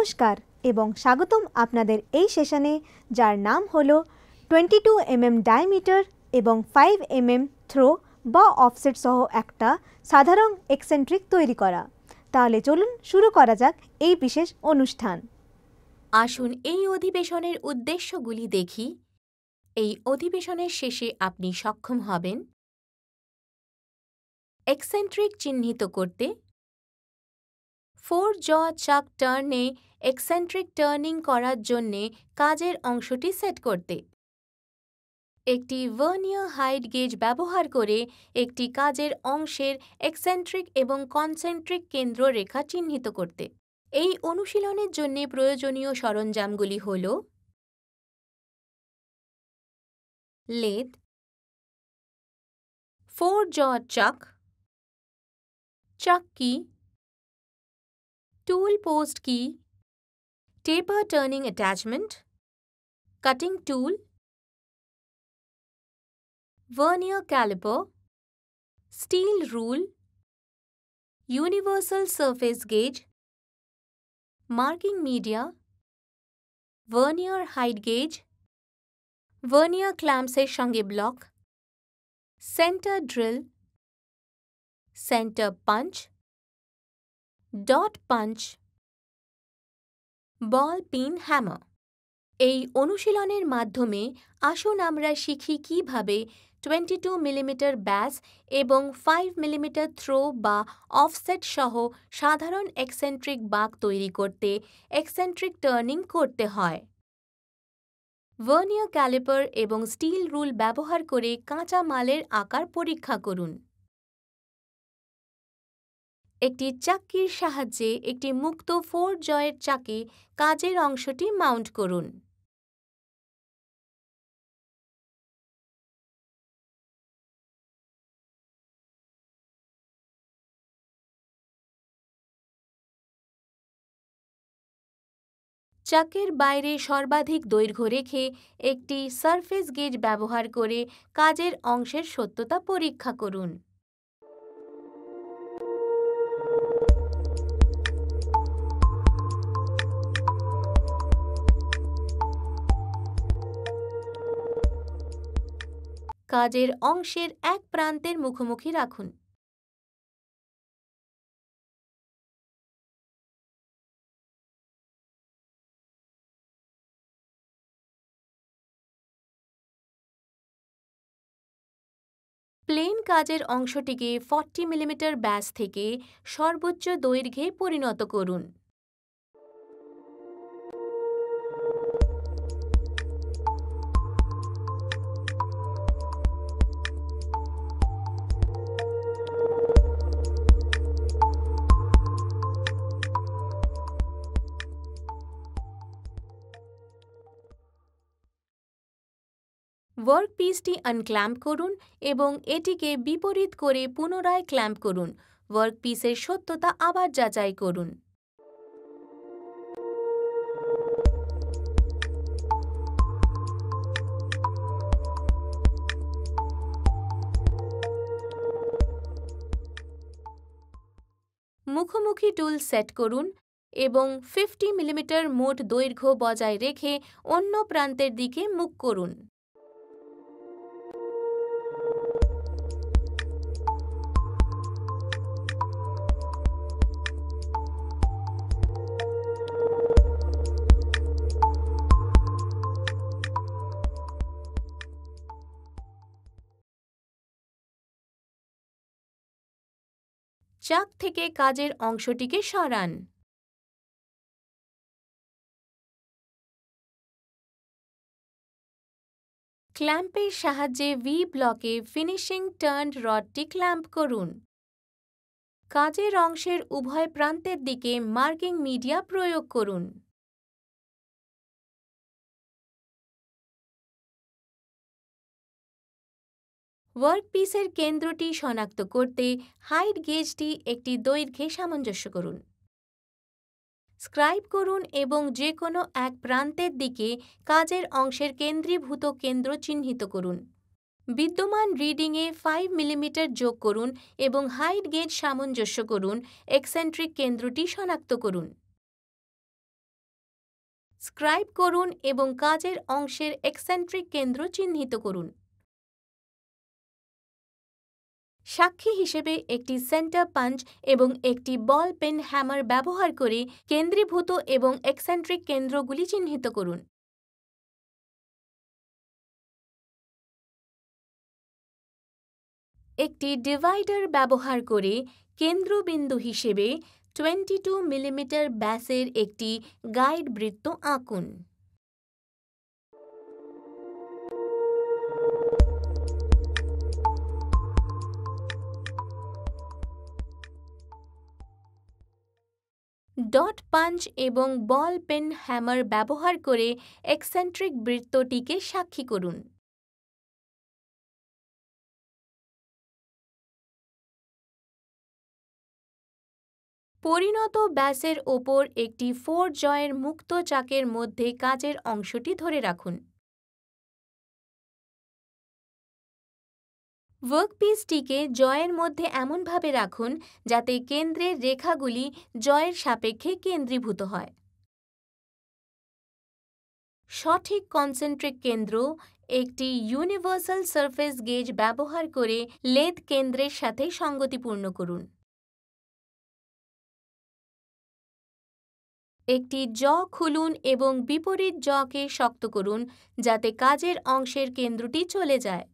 নমস্কার এবং স্বাগতম আপনাদের এই সেশনে, যার নাম হলো 22 mm ডায়ামিটার এবং 5 mm থ্রো বা অফসেট সহ একটা সাধারণ এক্সেন্ট্রিক তৈরি করা। তাহলে চলুন শুরু করা যাক এই বিশেষ অনুষ্ঠান। আসুন এই অধিবেশনের উদ্দেশ্যগুলি দেখি। এই অধিবেশনের শেষে আপনি সক্ষম হবেন এক্সেন্ট্রিক চিহ্নিত করতে, 4 জ চাক টার্নে এক্সেন্ট্রিক টার্নিং করার জন্যে কাজের অংশটি সেট করতে, একটি ভার্নিয়ার হাইট গেজ ব্যবহার করে একটি কাজের অংশের এক্সেন্ট্রিক এবং কনসেন্ট্রিক কেন্দ্র রেখা চিহ্নিত করতে। এই অনুশীলনের জন্য প্রয়োজনীয় সরঞ্জামগুলি হল লেদ, 4 জ চাক, চাক কি, tool post key, taper turning attachment, cutting tool, vernier caliper, steel rule, universal surface gauge, marking media, vernier height gauge, vernier clamps এর সঙ্গে block, center drill, center punch, dot punch, ball peen hammer। এই অনুশীলনের মাধ্যমে আসুন আমরা শিখি কিভাবে 22 millimetre ব্যাস এবং 5 মিলিমিটার থ্রো বা অফসেট সহ সাধারণ এক্সেন্ট্রিক বাঁক তৈরি করতে এক্সেন্ট্রিক টার্নিং করতে হয়। ভার্নিয়ার ক্যালিপার এবং স্টিল রুল ব্যবহার করে কাঁচা মালের আকার পরীক্ষা করুন। একটি চাক্কির সাহায্যে একটি মুক্ত 4 জয়ের চাকে কাজের অংশটি মাউন্ট করুন। চাকের বাইরে সর্বাধিক দৈর্ঘ্য রেখে একটি সারফেস গেজ ব্যবহার করে কাজের অংশের সত্যতা পরীক্ষা করুন। কাজের অংশের এক প্রান্তের মুখোমুখি রাখুন। প্লেন কাজের অংশটিকে 40 মিলিমিটার ব্যাস থেকে সর্বোচ্চ দৈর্ঘ্যে পরিণত করুন। ওয়ার্কপিসটি আনক্ল্যাম্প করুন এবং এটিকে বিপরীত করে পুনরায় ক্ল্যাম্প করুন। ওয়ার্কপিসের সত্যতা আবার যাচাই করুন। মুখোমুখি টুল সেট করুন এবং 50 মিলিমিটার মোট দৈর্ঘ্য বজায় রেখে অন্য প্রান্তের দিকে মুখ করুন। চাক থেকে কাজের অংশটিকে সরান। ক্ল্যাম্পের সাহায্যে ভি ব্লকে ফিনিশিং টার্নড রডটি ক্ল্যাম্প করুন। কাজের অংশের উভয় প্রান্তের দিকে মার্কিং মিডিয়া প্রয়োগ করুন। ওয়ার্কপিসের কেন্দ্রটি শনাক্ত করতে হাইট গেজটি একটি দৈর্ঘ্যে সামঞ্জস্য করুন। স্ক্রাইব করুন এবং যে কোনো এক প্রান্তের দিকে কাজের অংশের কেন্দ্রীভূত কেন্দ্র চিহ্নিত করুন। বিদ্যমান রিডিংয়ে 5 মিলিমিটার যোগ করুন এবং হাইট গেজ সামঞ্জস্য করুন। এক্সেন্ট্রিক কেন্দ্রটি শনাক্ত করুন। স্ক্রাইব করুন এবং কাজের অংশের এক্সেন্ট্রিক কেন্দ্র চিহ্নিত করুন। সাক্ষী হিসেবে একটি সেন্টার পাঞ্চ এবং একটি বল পেন হ্যামার ব্যবহার করে কেন্দ্রীভূত এবং এক্সেন্ট্রিক কেন্দ্রগুলি চিহ্নিত করুন। একটি ডিভাইডার ব্যবহার করে কেন্দ্রবিন্দু হিসেবে 22 মিলিমিটার ব্যাসের একটি গাইড বৃত্ত আঁকুন। ডট পাঞ্চ এবং বল পেন হ্যামার ব্যবহার করে এক্সেন্ট্রিক বৃত্তটিকে সাক্ষী করুন। পরিণত ব্যাসের ওপর একটি 4 জয়ের মুক্ত চাকের মধ্যে কাজের অংশটি ধরে রাখুন। ওয়ার্কপিসটিকে জয়ের মধ্যে এমনভাবে রাখুন যাতে কেন্দ্রের রেখাগুলি জয়ের সাপেক্ষে কেন্দ্রীভূত হয়। সঠিক কনসেন্ট্রিক কেন্দ্র একটি ইউনিভার্সাল সারফেস গেজ ব্যবহার করে লেদ কেন্দ্রের সাথে সঙ্গতিপূর্ণ করুন। একটি জ খুলুন এবং বিপরীত জকে শক্ত করুন যাতে কাজের অংশের কেন্দ্রটি চলে যায়।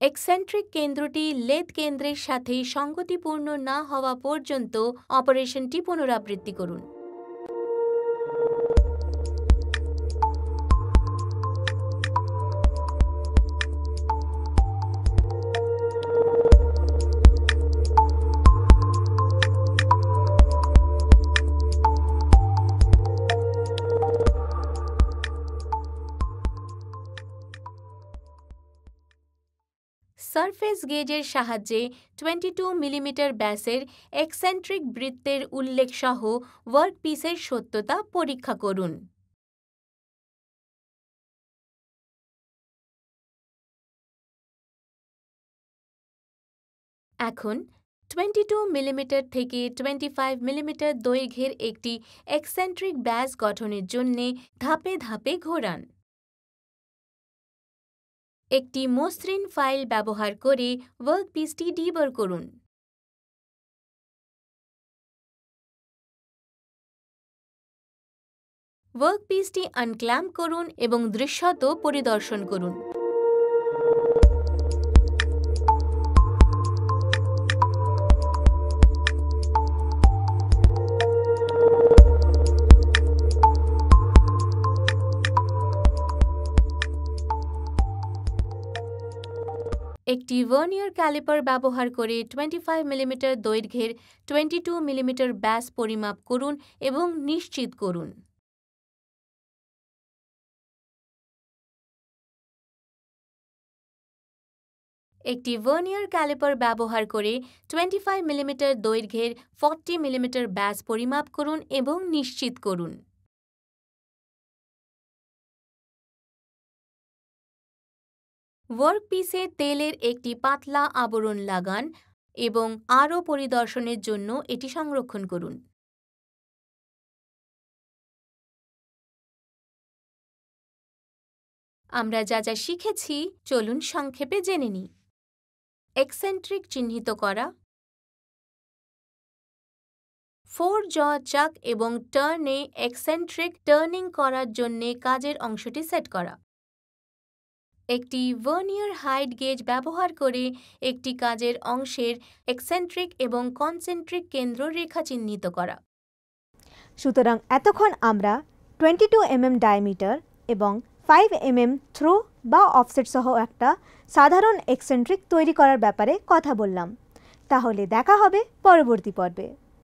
এক্সেন্ট্রিক কেন্দ্রটি লেদ কেন্দ্রের সাথে সঙ্গতিপূর্ণ না হওয়া পর্যন্ত অপারেশনটি পুনরাবৃত্তি করুন। সারফেস গেজের সাহায্যে 22 মিলিমিটার ব্যাসের এক্সেন্ট্রিক বৃত্তের উল্লেখ সহ ওয়ার্কপিসের সত্যতা পরীক্ষা করুন। এখন 22 মিলিমিটার থেকে 25 মিলিমিটার দৈর্ঘ্যের একটি এক্সেন্ট্রিক ব্যাস গঠনের জন্য ধাপে ধাপে ঘোরান। একটি মসৃণ ফাইল ব্যবহার করে ওয়ার্কপিসটি ডিবার করুন। ওয়ার্কপিসটি আনক্ল্যাম্প করুন এবং দৃশ্যত পরিদর্শন করুন। একটি ভার্নিয়ার ক্যালিপার ব্যবহার করে 25 মিলিমিটার দৈর্ঘ্যের 22 মিলিমিটার ব্যাস পরিমাপ করুন এবং নিশ্চিত করুন। একটি ভার্নিয়ার ক্যালিপার ব্যবহার করে 25 মিলিমিটার দৈর্ঘ্যের 40 মিলিমিটার ব্যাস পরিমাপ করুন এবং নিশ্চিত করুন। ওয়ার্কপিসে তেলের একটি পাতলা আবরণ লাগান এবং আরও পরিদর্শনের জন্য এটি সংরক্ষণ করুন। আমরা যা যা শিখেছি চলুন সংক্ষেপে জেনে নিই। এক্সেন্ট্রিক চিহ্নিত করা, 4 জ চাক এবং টার্নে এক্সেন্ট্রিক টার্নিং করার জন্য কাজের অংশটি সেট করা, একটি ভার্নিয়ার হাইট গেজ ব্যবহার করে একটি কাজের অংশের এক্সেন্ট্রিক এবং কনসেন্ট্রিক কেন্দ্র রেখা চিহ্নিত করা। সুতরাং এতক্ষণ আমরা 22 mm ডায়ামিটার এবং 5 mm থ্রো বা অফসেট সহ একটা সাধারণ এক্সেন্ট্রিক তৈরি করার ব্যাপারে কথা বললাম। তাহলে দেখা হবে পরবর্তী পর্বে।